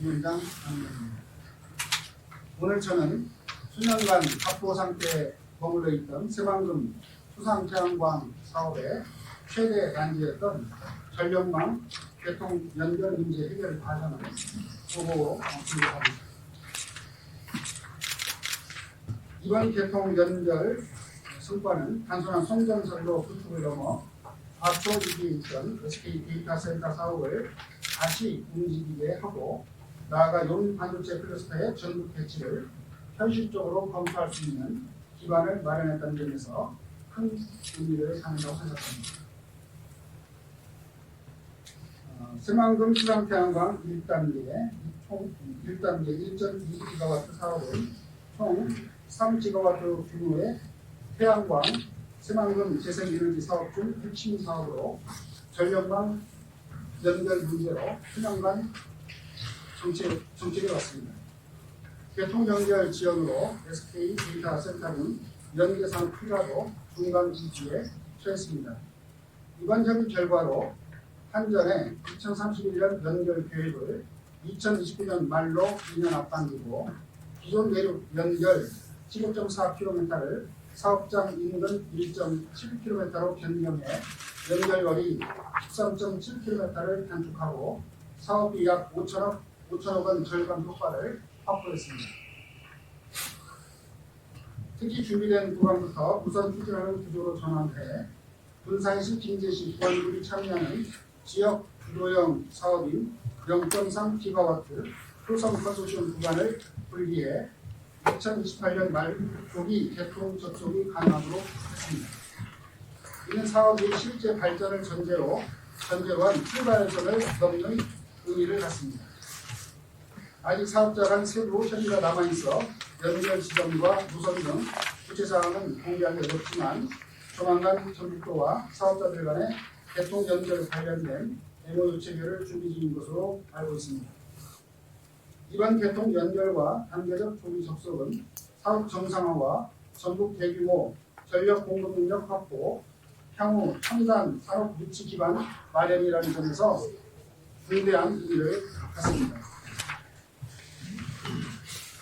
위원장 안입니다. 오늘 저는 수년간 답보 상태에 머물러 있던 새만금 수상태양광 사업의 최대 난제였던 전력망 개통 연결 문제 해결 과정을 보고 분석합니다. 이번 개통 연결 성과는 단순한 송전선로 구축을 넘어 과초 위기에 있던 SK 데이터센터 사업을 다시 움직이게 하고 나아가 용 반도체 클러스터의 전국 배치를 현실적으로 검토할 수 있는 기반을 마련했다는 점에서 큰 의미를 갖는다고 생각합니다. 새만금 수상태양광 1단계 총 1단계 1.2GW 사업은 총 3GW 규모의 태양광 새만금 재생에너지 사업 중 핵심 사업으로 전력망 연결 문제로 수년간 정책해 왔습니다. 개통 연결 지연으로 SK 데이터센터는 연계상 투자도 중간 이주에 처했습니다. 이번 협의 결과로 한전의 2031년 연결 계획을 2029년 말로 2년 앞당기고 기존 내륙 연결 15.4km를 사업장 인근 1.7km로 변경해 연결거리 13.7km를 단축하고 사업비 약 5천억 원 절감 효과를 확보했습니다. 특히 준비된 구간부터 우선 추진하는 구조로 전환해 분산시, 빙제시, 구안군이 참여하는 지역 주도형 사업인 0.3GW 효성 컨소시엄 구간을 분리해 2028년 말 조기 개통 접촉이 가능하도록 했습니다. 이는 사업의 실제 발전을 전제로 한 출발선을 넘는 의미를 갖습니다. 아직 사업자 간 세부 협의가 남아있어 연결 지점과 노선 등 구체사항은 공개하기 어렵지만 조만간 전북도와 사업자들 간의 개통 연결 관련된 MOU 체결을 준비 중인 것으로 알고 있습니다. 이번 개통 연결과 단계적 조기 접속은 사업 정상화와 전국 대규모 전력 공급 능력 확보, 향후 첨단 산업 위치 기반 마련이라는 점에서 중대한 의미를 갖습니다.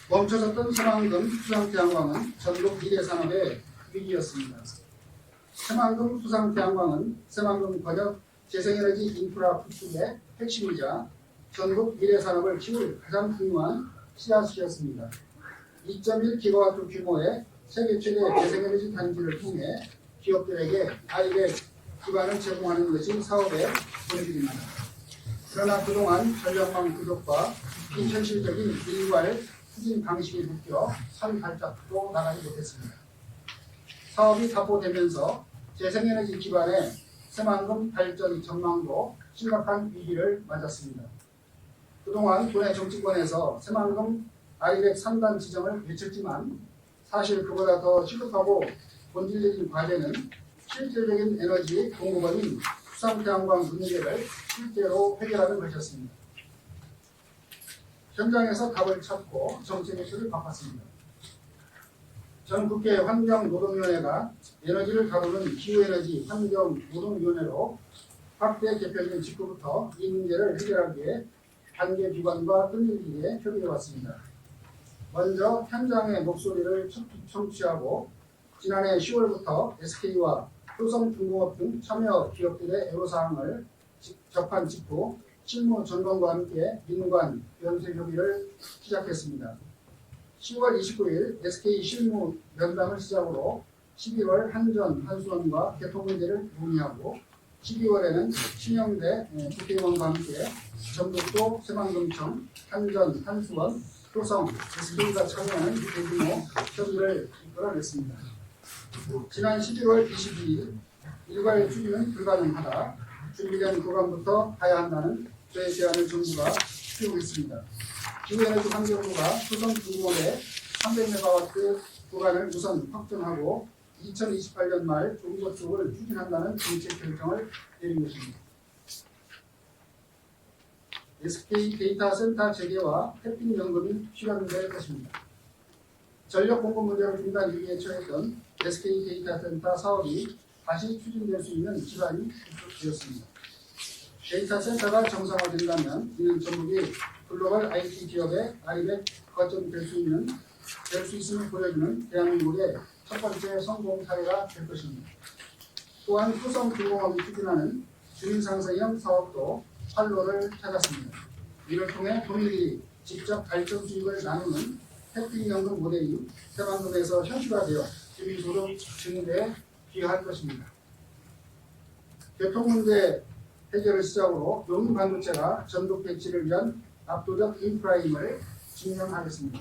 멈춰섰던 새만금 수상태양광은 전국 미래산업의 위기였습니다. 새만금 수상태양광은 새만금 권역 재생에너지 인프라 구축의 핵심이자 전국 미래산업을 키울 가장 중요한 씨앗이었습니다. 2.1GW 규모의 세계 최대 재생에너지 단지를 통해 기업들에게 아이백 기반을 제공하는 것이 사업의 본질입니다. 그러나 그동안 전력망 부족과 비현실적인 일괄 추진 방식이 묶여 선 발짝도 나가지 못했습니다. 사업이 답보되면서 재생에너지 기반의 새만금 발전 전망도 심각한 위기를 맞았습니다. 그동안 군의 정치권에서 새만금 아이백 3단 지정을 외쳤지만 사실 그보다 더 시급하고 본질적인 과제는 실질적인 에너지 공급원인 수상태양광 문제를 실제로 해결하는 것이었습니다. 현장에서 답을 찾고 정책의 수를 바꿨습니다. 전 국회 환경노동위원회가 에너지를 다루는 기후에너지 환경노동위원회로 확대 개편된 직후부터 이 문제를 해결하기 위해 단계 기관과 끈질기게 협의해왔습니다. 먼저 현장의 목소리를 청취하고 지난해 10월부터 SK와 효성중공업 등 참여 기업들의 애로사항을 접한 직후 실무 점검과 함께 민관 연쇄 협의를 시작했습니다. 10월 29일 SK 실무 면담을 시작으로 11월 한전, 한수원과 개통 문제를 논의하고 12월에는 신영대 국회의원과 함께 전북도 새만금청, 한전, 한수원, 효성, SK가 참여하는 대규모 협의를 이끌어냈습니다. 지난 11월 22일 일괄 추진은 불가능하다. 준비된 구간부터 가야 한다는 저의 제안을 정부가 수용했습니다. 기후에너지 환경부가 효성중공업의 300MW 구간을 우선 확정하고 2028년 말 조기 접촉을 추진한다는 정책 결정을 내린 것입니다. SK 데이터센터 재개와 햇빛 연금이 실현될 것입니다. 전력 공급 문제로 중단 위기에 처했던 SK 데이터센터 사업이 다시 추진될 수 있는 기반이 구축되었습니다. 데이터센터가 정상화된다면 이는 전국이 글로벌 IT 기업의 아이백 거점이 될 수 있음을 보여주는 대한민국의 첫 번째 성공 사례가 될 것입니다. 또한 후성중공업이 추진하는 주민상생형 사업도 활로를 찾았습니다. 이를 통해 본인이 직접 발전 수익을 나누는 혜택연금 모델이 새만금에서 현실화되어 주민소득 증대에 기여할 것입니다. 교통문제 해결을 시작으로 용인 반도체가 전국 배치를 위한 압도적 인프라임을 증명하겠습니다.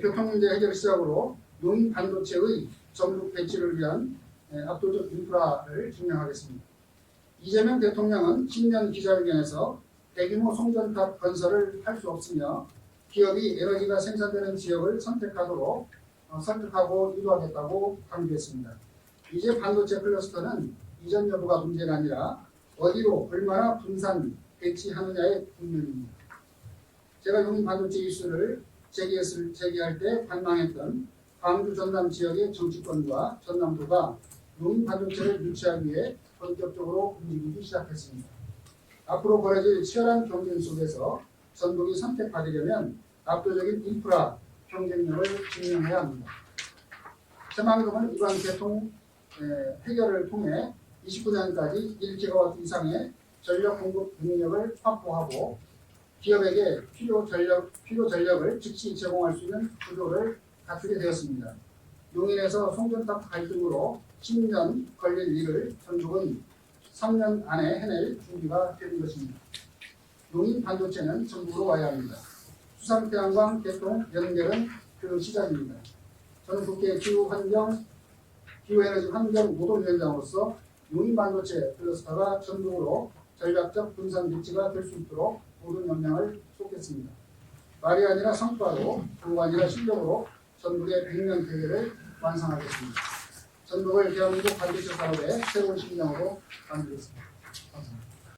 교통문제 해결을 시작으로 용인 반도체의 전국 배치를 위한 압도적 인프라를 증명하겠습니다. 이재명 대통령은 신년 기자회견에서 대규모 송전탑 건설을 할 수 없으며 기업이 에너지가 생산되는 지역을 선택하고 유도하겠다고 강조했습니다. 이제 반도체 클러스터는 이전 여부가 문제가 아니라 어디로 얼마나 분산 배치하느냐의 국면입니다. 제가 용인 반도체 이슈를 제기할 때 관망했던 광주 전남 지역의 정치권과 전남도가 용인 반도체를 유치하기 위해 본격적으로 움직이기 시작했습니다. 앞으로 벌어질 치열한 경쟁 속에서 전북이 선택받으려면 압도적인 인프라 경쟁력을 증명해야 합니다. 새만금은 이번 개통 해결을 통해 29년까지 1GW 이상의 전력 공급 능력을 확보하고 기업에게 필요 전력을 즉시 제공할 수 있는 구조를 갖추게 되었습니다. 용인에서 송전탑 갈등으로 10년 걸릴 일을 전북은 3년 안에 해낼 준비가 되는 것입니다. 용인 반도체는 전북으로 와야 합니다. 수산 태양광 개통 연결은 그 시작입니다. 저는 국회 기후에너지 환경 노동위원장으로서 용인 반도체 클러스터가 전북으로 전략적 분산 배치가 될 수 있도록 모든 역량을 쏟겠습니다. 말이 아니라 성과로, 그거 아니라 실력으로 전북의 100년 대회를 완성하겠습니다. 전북을 대한민국 반도체 사업의 새로운 심령으로 만들겠습니다. 감사합니다.